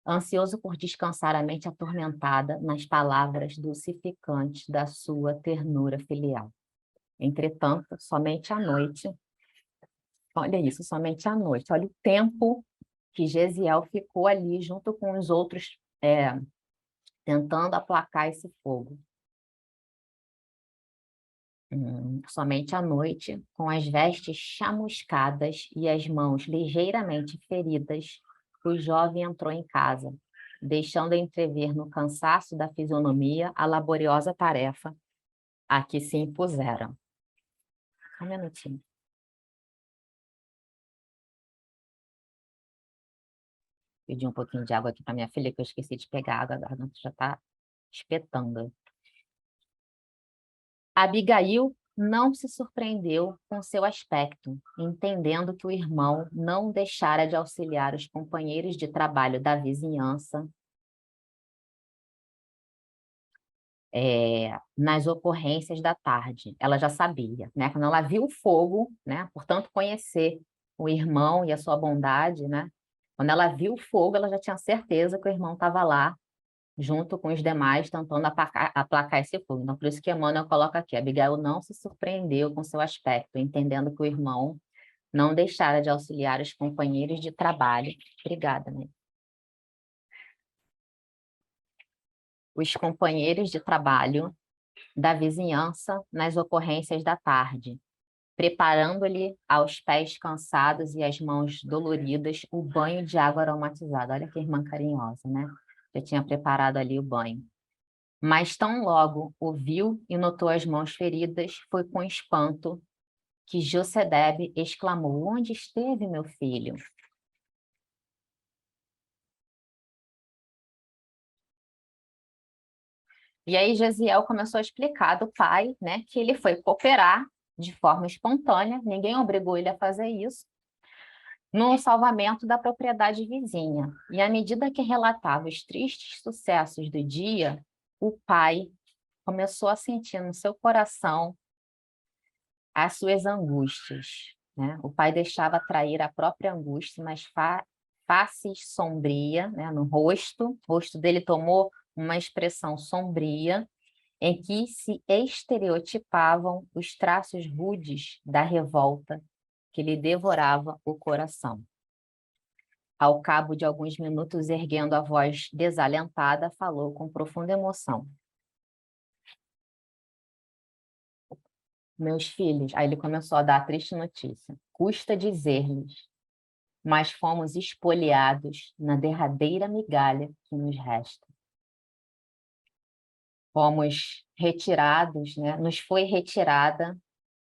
Ansioso por descansar a mente atormentada nas palavras dulcificantes da sua ternura filial. Entretanto, somente à noite, Olha isso, somente à noite. Olha o tempo que Gesiel ficou ali junto com os outros, tentando aplacar esse fogo. Somente à noite, com as vestes chamuscadas e as mãos ligeiramente feridas, o jovem entrou em casa, deixando entrever no cansaço da fisionomia a laboriosa tarefa a que se impuseram. Um minutinho. Pedi um pouquinho de água aqui para minha filha, que eu esqueci de pegar água, a garganta já está espetando. Abigail não se surpreendeu com seu aspecto, entendendo que o irmão não deixara de auxiliar os companheiros de trabalho da vizinhança nas ocorrências da tarde. Ela já sabia, né? Quando ela viu o fogo, né? Portanto, conhecer o irmão e a sua bondade, né? Quando ela viu o fogo, ela já tinha certeza que o irmão estava lá, junto com os demais, tentando aplacar esse fogo. Então, por isso que Emmanuel coloca aqui, Abigail não se surpreendeu com seu aspecto, entendendo que o irmão não deixara de auxiliar os companheiros de trabalho. Obrigada, né? Os companheiros de trabalho da vizinhança nas ocorrências da tarde, preparando-lhe aos pés cansados e as mãos doloridas o banho de água aromatizada. Olha que irmã carinhosa, né? Já tinha preparado ali o banho. Mas tão logo o viu e notou as mãos feridas, foi com espanto que Josedebe exclamou: onde esteve meu filho? E aí Gesiel começou a explicar do pai, né, que ele foi cooperar de forma espontânea, ninguém obrigou ele a fazer isso, no salvamento da propriedade vizinha. E à medida que relatava os tristes sucessos do dia, o pai começou a sentir no seu coração as suas angústias, né? O pai deixava atrair a própria angústia, mas face sombria, né, no rosto, o rosto dele tomou uma expressão sombria, em que se estereotipavam os traços rudes da revolta que lhe devorava o coração. Ao cabo de alguns minutos, erguendo a voz desalentada, falou com profunda emoção: meus filhos, aí ele começou a dar a triste notícia. Custa dizer-lhes, mas fomos espoliados na derradeira migalha que nos resta. Fomos retirados, né? Nos foi retirada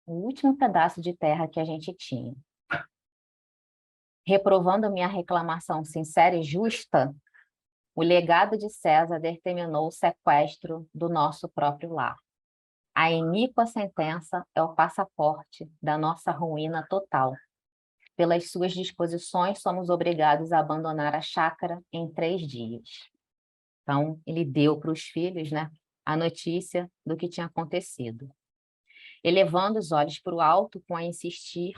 o último pedaço de terra que a gente tinha. Reprovando minha reclamação sincera e justa, o legado de César determinou o sequestro do nosso próprio lar. A iníqua sentença é o passaporte da nossa ruína total. Pelas suas disposições, somos obrigados a abandonar a chácara em 3 dias. Então, ele deu para os filhos, né, a notícia do que tinha acontecido. Elevando os olhos para o alto, com a insistir,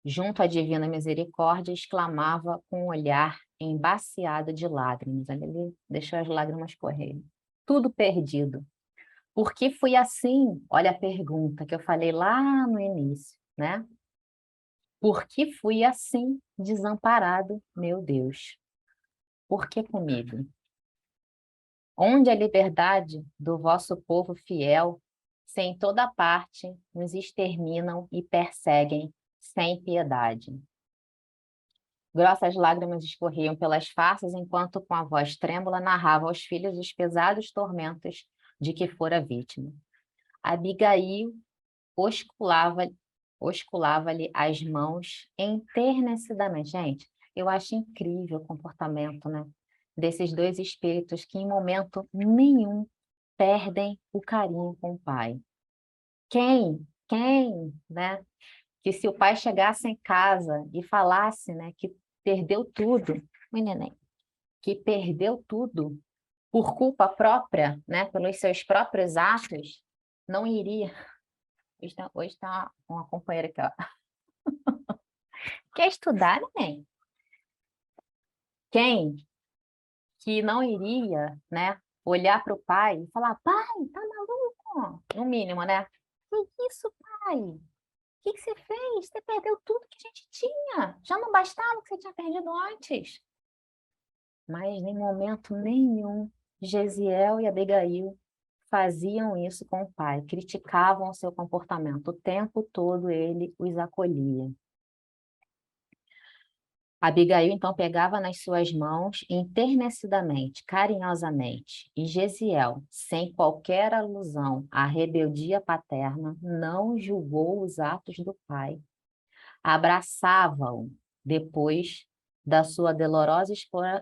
junto à divina misericórdia, exclamava com um olhar embaciado de lágrimas. Ele deixou as lágrimas correrem. Tudo perdido. Por que fui assim? Olha a pergunta que eu falei lá no início, né? Por que fui assim, desamparado, meu Deus? Por que comigo? Onde a liberdade do vosso povo fiel, se em toda parte nos exterminam e perseguem sem piedade. Grossas lágrimas escorriam pelas faces, enquanto com a voz trêmula narrava aos filhos os pesados tormentos de que fora vítima. Abigail osculava-lhe as mãos enternecidamente. Gente, eu acho incrível o comportamento, né, desses dois espíritos que em momento nenhum perdem o carinho com o pai. Quem, né, que se o pai chegasse em casa e falasse, né, que perdeu tudo, neném, que perdeu tudo por culpa própria, né, pelos seus próprios atos, não iria. Hoje tá uma companheira aqui, ó. Quer estudar, neném? Quem que não iria, né, olhar para o pai e falar: pai, tá maluco? No mínimo, né? Que isso, pai? que você fez? Você perdeu tudo que a gente tinha. Já não bastava o que você tinha perdido antes. Mas em momento nenhum, Gesiel e Abigail faziam isso com o pai, criticavam o seu comportamento. O tempo todo ele os acolhia. Abigail então pegava nas suas mãos enternecidamente, carinhosamente, e Gesiel, sem qualquer alusão à rebeldia paterna, não julgou os atos do pai. Abraçava-o depois da sua dolorosa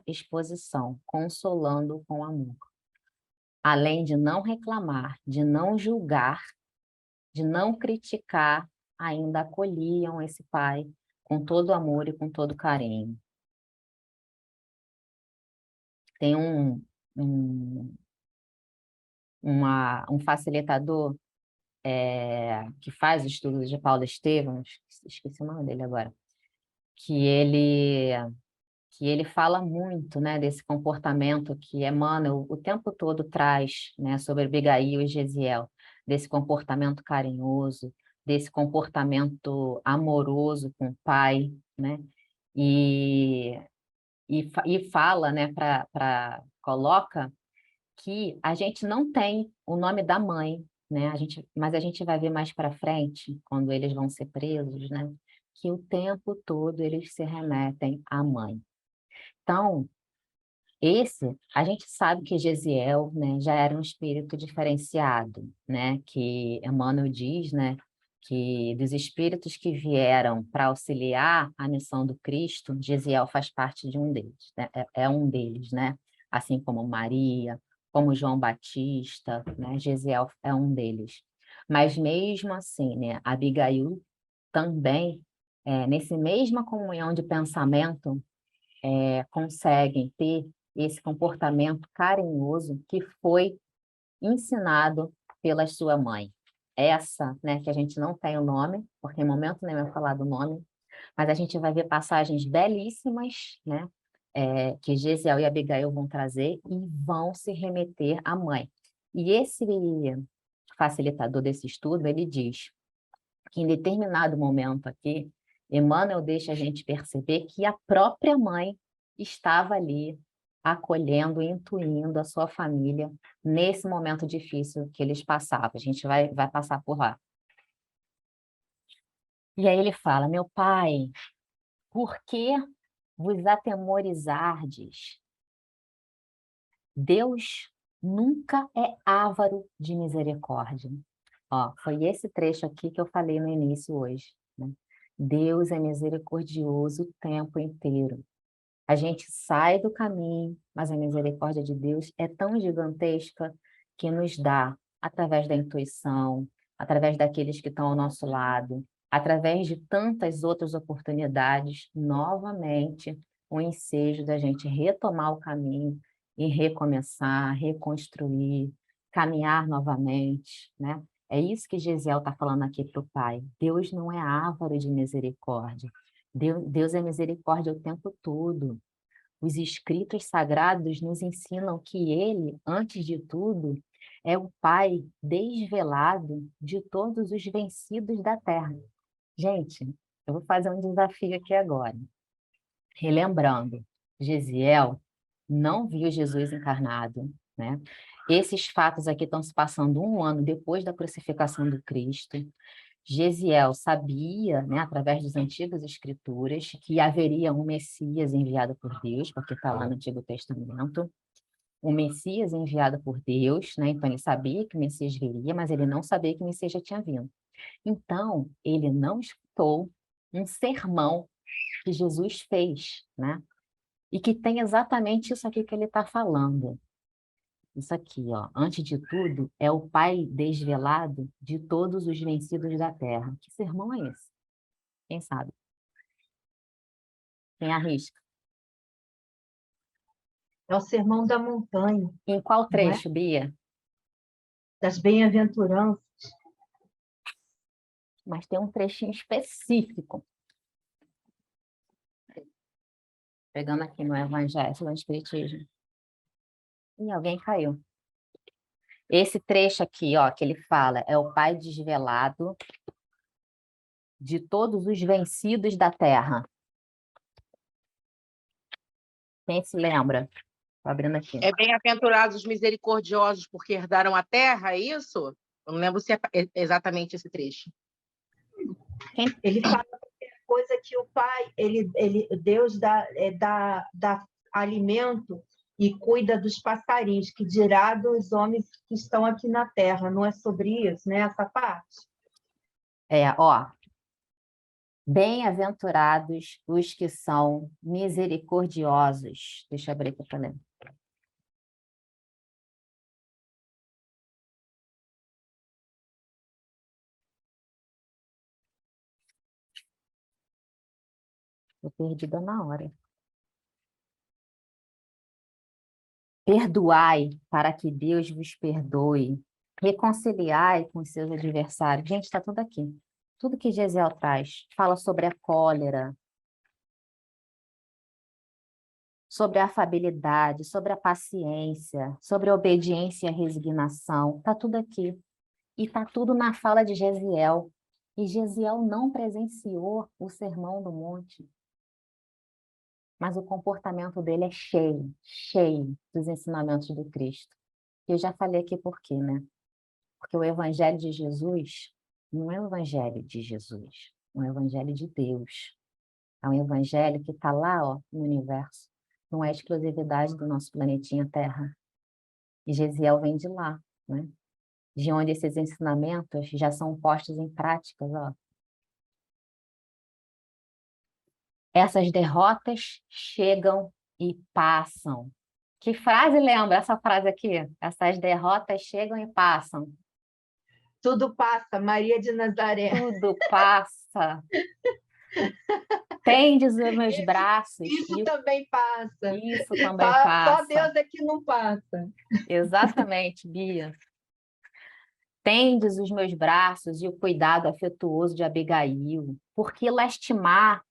exposição, consolando-o com amor. Além de não reclamar, de não julgar, de não criticar, ainda acolhiam esse pai com todo amor e com todo carinho. Tem um, um facilitador que faz estudos de Paulo Estevam, esqueci o nome dele agora, que ele fala muito, né, desse comportamento que Emmanuel o tempo todo traz, né, sobre Abigail e Gesiel, desse comportamento carinhoso, desse comportamento amoroso com o pai, né, e, e fala, né, coloca que a gente não tem o nome da mãe, né, mas a gente vai ver mais para frente, quando eles vão ser presos, né, que o tempo todo eles se remetem à mãe. Então, a gente sabe que Gesiel, né, já era um espírito diferenciado, né, que Emmanuel diz, né, que dos espíritos que vieram para auxiliar a missão do Cristo, Gesiel faz parte de um deles, né, é um deles, né, assim como Maria, como João Batista, né, Gesiel é um deles. Mas mesmo assim, né, Abigail também, nesse mesma comunhão de pensamento, conseguem ter esse comportamento carinhoso que foi ensinado pela sua mãe. Essa, né, que a gente não tem o nome, porque em momento nenhum é falado o nome, mas a gente vai ver passagens belíssimas, né, que Gesiel e Abigail vão trazer e vão se remeter à mãe. E esse facilitador desse estudo, ele diz que em determinado momento aqui, Emmanuel deixa a gente perceber que a própria mãe estava ali acolhendo, intuindo a sua família nesse momento difícil que eles passavam. A gente vai passar por lá. E aí ele fala, meu pai, por que vos atemorizardes? Deus nunca é avaro de misericórdia. Ó, foi esse trecho aqui que eu falei no início hoje, né? Deus é misericordioso o tempo inteiro. A gente sai do caminho, mas a misericórdia de Deus é tão gigantesca que nos dá, através da intuição, através daqueles que estão ao nosso lado, através de tantas outras oportunidades, novamente, o ensejo da gente retomar o caminho e recomeçar, reconstruir, caminhar novamente, né? É isso que Gesiel está falando aqui para o pai. Deus não é avaro de misericórdia. Deus é misericórdia o tempo todo. Os escritos sagrados nos ensinam que ele, antes de tudo, é o Pai desvelado de todos os vencidos da terra. Gente, eu vou fazer um desafio aqui agora. Relembrando, Gesiel não viu Jesus encarnado, né? Esses fatos aqui estão se passando 1 ano depois da crucificação do Cristo. Gesiel sabia, né, através das antigas escrituras, que haveria um Messias enviado por Deus, porque está lá no Antigo Testamento, um Messias enviado por Deus, né? Então ele sabia que o Messias viria, mas ele não sabia que o Messias já tinha vindo. Então, ele não escutou um sermão que Jesus fez, né? E que tem exatamente isso aqui que ele está falando. Isso aqui, ó, antes de tudo, é o Pai desvelado de todos os vencidos da terra. Que sermão é esse? Quem sabe? Quem arrisca? É o Sermão da Montanha, Em qual não é? trecho, Bia? Das bem-aventuranças. Mas tem um trechinho específico. Pegando aqui no Evangelho, no Espiritismo. E alguém caiu. Esse trecho aqui, ó, que ele fala, é o Pai desvelado de todos os vencidos da terra. Quem se lembra? Estou abrindo aqui. É bem-aventurados os misericordiosos, porque herdaram a terra, é isso? Eu não lembro se é exatamente esse trecho. Ele fala coisa que o Pai, Deus dá alimento e cuida dos passarinhos, que dirá dos homens que estão aqui na terra. Não é sobre isso, né? Essa parte? Bem-aventurados os que são misericordiosos. Deixa eu abrir aqui para ler. Estou perdida na hora. Perdoai para que Deus vos perdoe. Reconciliai com seus adversários. Gente, está tudo aqui. Tudo que Gesiel traz. Fala sobre a cólera, sobre a afabilidade, sobre a paciência, sobre a obediência e a resignação. Está tudo aqui. E está tudo na fala de Gesiel. E Gesiel não presenciou o Sermão do Monte. Mas o comportamento dele é cheio dos ensinamentos do Cristo. Eu já falei aqui por quê, né? Porque o Evangelho de Jesus não é o Evangelho de Jesus, é o Evangelho de Deus. É um Evangelho que está lá, ó, no universo. Não é exclusividade do nosso planetinha Terra. E Gesiel vem de lá, né? De onde esses ensinamentos já são postos em práticas, ó. Essas derrotas chegam e passam. Que frase lembra essa frase aqui? Essas derrotas chegam e passam. Tudo passa, Maria de Nazaré. Tudo passa. Tendes os meus braços. Isso também passa. Isso também passa. Só Deus é que não passa. Exatamente, Bia. Tendes os meus braços e o cuidado afetuoso de Abigail. Por que lastimar?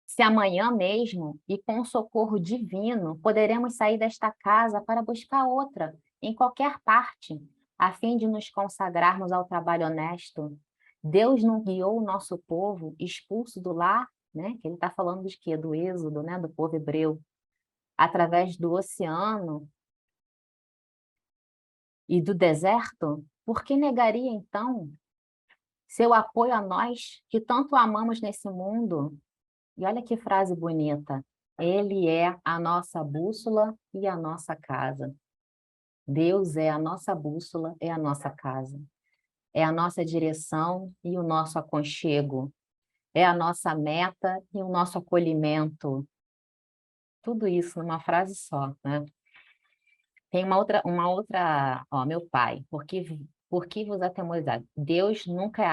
Se amanhã mesmo, e com socorro divino, poderemos sair desta casa para buscar outra, em qualquer parte, a fim de nos consagrarmos ao trabalho honesto. Deus não guiou o nosso povo expulso do lar, né? Que ele está falando de quê? Do êxodo, né? Do povo hebreu, através do oceano e do deserto. Por que negaria, então, seu apoio a nós, que tanto amamos nesse mundo? E olha que frase bonita. Ele é a nossa bússola e a nossa casa. Deus é a nossa bússola e a nossa casa. É a nossa direção e o nosso aconchego. É a nossa meta e o nosso acolhimento. Tudo isso numa frase só, né? Tem uma outra, ó, meu pai, por que vos atemorizar? Deus nunca é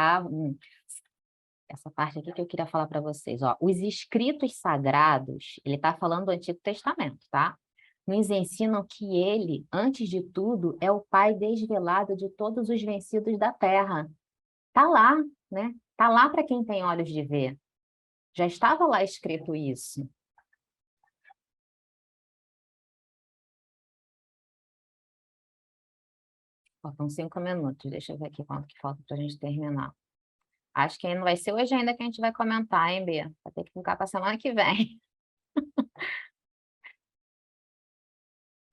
essa parte aqui que eu queria falar para vocês, ó. Os escritos sagrados, ele está falando do Antigo Testamento, tá? Nos ensinam que ele, antes de tudo, é o Pai desvelado de todos os vencidos da terra. Tá lá, né? Tá lá para quem tem olhos de ver. Já estava lá escrito isso. Faltam 5 minutos, deixa eu ver aqui quanto que falta para a gente terminar. Acho que não vai ser hoje ainda que a gente vai comentar, hein, Bia? Vai ter que ficar para a semana que vem.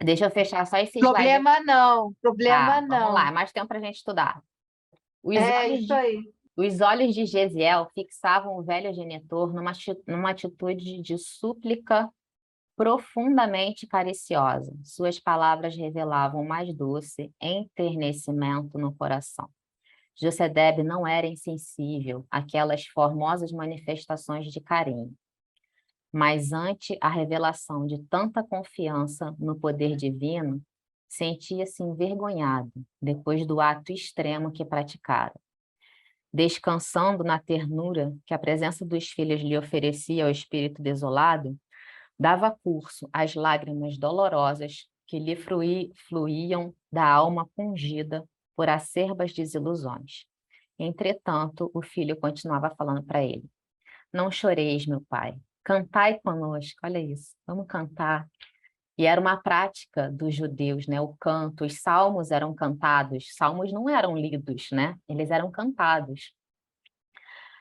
Deixa eu fechar só esses Problema não, problema Vamos não. lá, é mais tempo para a gente estudar. Os Isso aí. Os olhos de Gesiel fixavam o velho genitor numa atitude de súplica profundamente cariciosa. Suas palavras revelavam o mais doce enternecimento no coração. Josedebe não era insensível àquelas formosas manifestações de carinho, mas ante a revelação de tanta confiança no poder divino, sentia-se envergonhado depois do ato extremo que praticara. Descansando na ternura que a presença dos filhos lhe oferecia ao espírito desolado, dava curso às lágrimas dolorosas que lhe fluíam da alma pungida por acerbas desilusões. Entretanto, o filho continuava falando para ele: não choreis, meu pai, cantai conosco, olha isso, vamos cantar. E era uma prática dos judeus, né? O canto, os salmos eram cantados. Salmos não eram lidos, né? Eles eram cantados.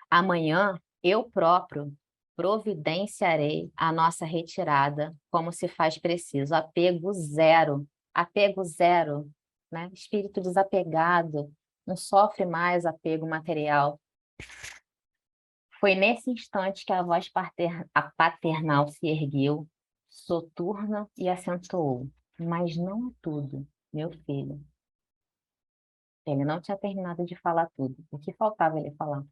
Amanhã eu próprio providenciarei a nossa retirada, como se faz preciso. Apego zero, né? Espírito desapegado, não sofre mais apego material. Foi nesse instante que a voz paternal se ergueu, soturna, e acentuou: mas não é tudo, meu filho. Ele não tinha terminado de falar tudo. O que faltava ele falar?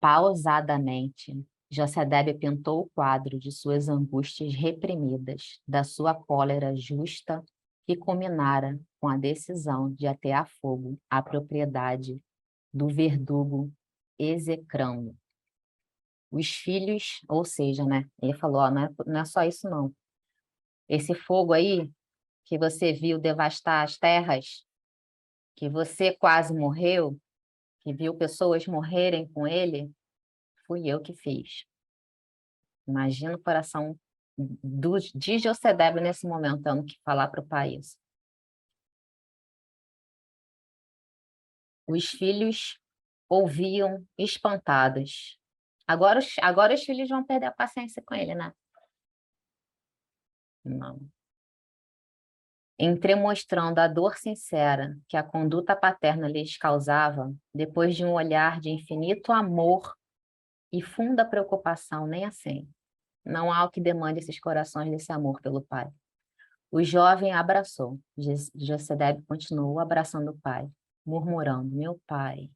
Pausadamente, Josedebe pintou o quadro de suas angústias reprimidas, da sua cólera justa, que culminara com a decisão de atear fogo à propriedade do verdugo execrando. Os filhos, ou seja, né? Ele falou, ó, não é só isso não. Esse fogo aí, que você viu devastar as terras, que você quase morreu, que viu pessoas morrerem com ele, fui eu que fiz. Imagina o coração de Josedebe nesse momento, tendo que falar para o pai isso. Os filhos ouviam espantados. Agora os filhos vão perder a paciência com ele, né? Não. Entremostrando a dor sincera que a conduta paterna lhes causava, depois de um olhar de infinito amor e funda preocupação, nem assim. Não há o que demande esses corações desse amor pelo pai. O jovem abraçou. Josedebe continuou abraçando o pai, murmurando: meu pai,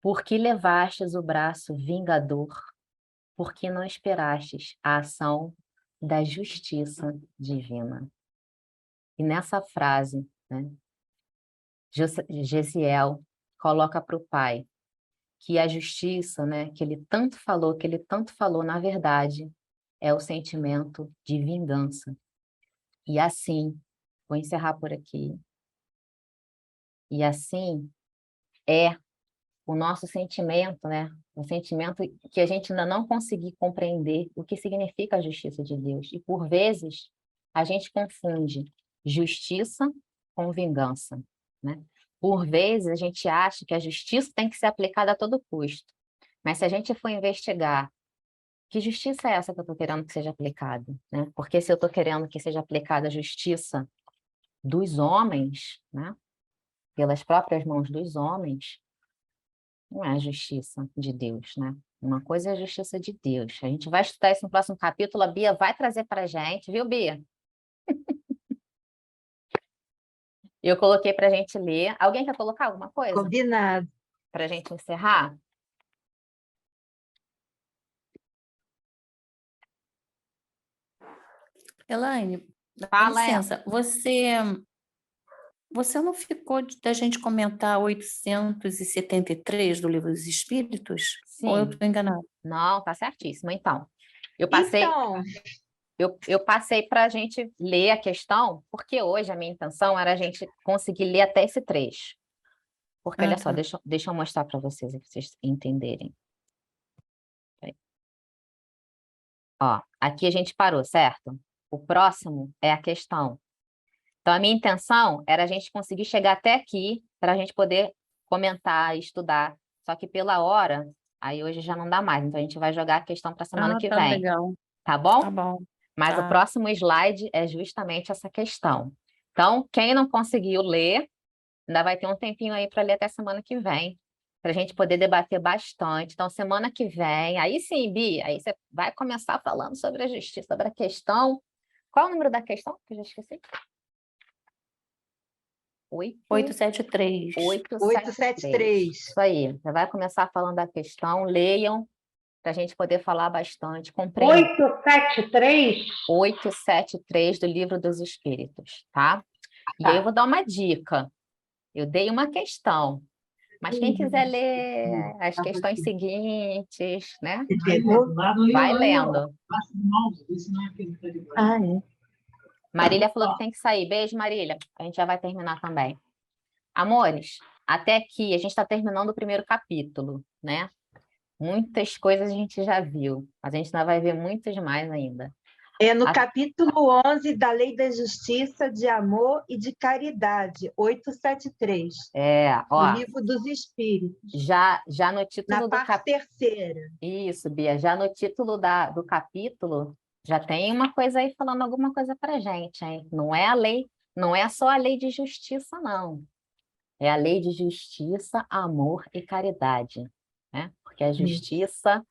por que levastes o braço vingador? Por que não esperastes a ação da justiça divina? E nessa frase, né, Gesiel coloca para o pai que a justiça, né, que ele tanto falou, na verdade, é o sentimento de vingança. E assim, vou encerrar por aqui, e assim é o nosso sentimento, né? O sentimento que a gente ainda não conseguiu compreender o que significa a justiça de Deus. E, por vezes, a gente confunde justiça com vingança, né? Por vezes, a gente acha que a justiça tem que ser aplicada a todo custo. Mas se a gente for investigar, que justiça é essa que eu estou querendo que seja aplicada, né? Porque se eu estou querendo que seja aplicada a justiça dos homens, né? Pelas próprias mãos dos homens, não é a justiça de Deus, né? Uma coisa é a justiça de Deus. A gente vai estudar isso no próximo capítulo. A Bia vai trazer para a gente, viu, Bia? Eu coloquei para a gente ler. Alguém quer colocar alguma coisa Combinado. para a gente encerrar? Elaine, dá Fala, licença, você não ficou da gente comentar 873 do Livro dos Espíritos? Ou eu Sim. estou enganada? Não, tá certíssimo. Então, eu passei, Então, eu passei para a gente ler a questão, porque hoje a minha intenção era a gente conseguir ler até esse trecho. Porque, olha só, Tá. deixa eu mostrar para vocês, para vocês entenderem. Ó, aqui a gente parou, certo? O próximo é a questão. Então, a minha intenção era a gente conseguir chegar até aqui para a gente poder comentar, estudar. Só que pela hora, aí hoje já não dá mais. Então, a gente vai jogar a questão para a semana que Tá vem. legal. Tá bom? Tá bom. Mas o Tá. próximo slide é justamente essa questão. Então, quem não conseguiu ler, ainda vai ter um tempinho aí para ler até semana que vem, para a gente poder debater bastante. Então, semana que vem, aí sim, Bia, aí você vai começar falando sobre a justiça, sobre a questão. Qual é o número da questão? Que eu já esqueci. 873. 873. Isso aí. Você vai começar falando da questão, leiam, para a gente poder falar bastante, compreender. 873? 873 do Livro dos Espíritos, tá? E aí eu vou dar uma dica. Eu dei uma questão, mas quem quiser ler as questões seguintes, né? Vai lendo. Ah, é. Marília falou que tem que sair. Beijo, Marília. A gente já vai terminar também. Amores, até aqui a gente está terminando o primeiro capítulo, né? Muitas coisas a gente já viu, mas a gente ainda vai ver muitas mais ainda. É no A- capítulo 11 da Lei da Justiça, de Amor e de Caridade, 873, no Ó, Livro dos Espíritos, já no na título do parte terceira. Isso, Bia, já no título do capítulo, já tem uma coisa aí falando alguma coisa pra gente, hein? Não é a lei, não é só a lei de justiça, não. É a lei de justiça, amor e caridade, né? Porque a justiça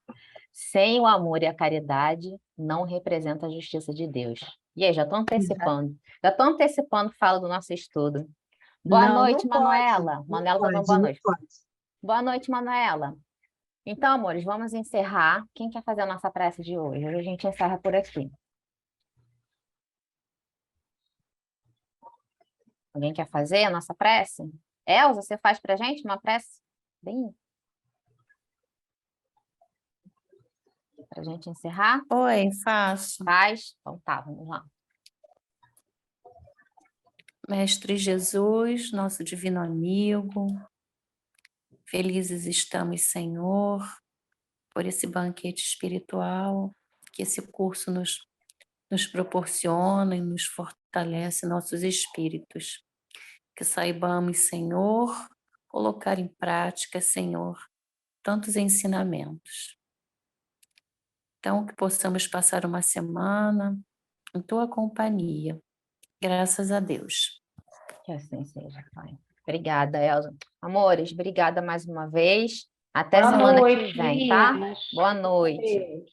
sem o amor e a caridade não representa a justiça de Deus. E aí, já estou antecipando fala do nosso estudo. Boa Não, noite, não pode, Manuela. não Manuela tá dando pode, boa não noite. pode. Boa noite, Manuela. Então, amores, vamos encerrar. Quem quer fazer a nossa prece de hoje? Hoje a gente encerra por aqui. Alguém quer fazer a nossa prece? Elza, você faz pra gente uma prece? Bem, pra gente encerrar? Oi, faço. Faz? Então tá, vamos lá. Mestre Jesus, nosso divino amigo, felizes estamos, Senhor, por esse banquete espiritual que esse curso nos proporciona e nos fortalece nossos espíritos. Que saibamos, Senhor, colocar em prática, Senhor, tantos ensinamentos. Então, que possamos passar uma semana em tua companhia. Graças a Deus. Que assim seja, Pai. Obrigada, Elza. Amores, obrigada mais uma vez. Até Boa semana que noite, vem, tá? meninas. Boa noite. Beijo.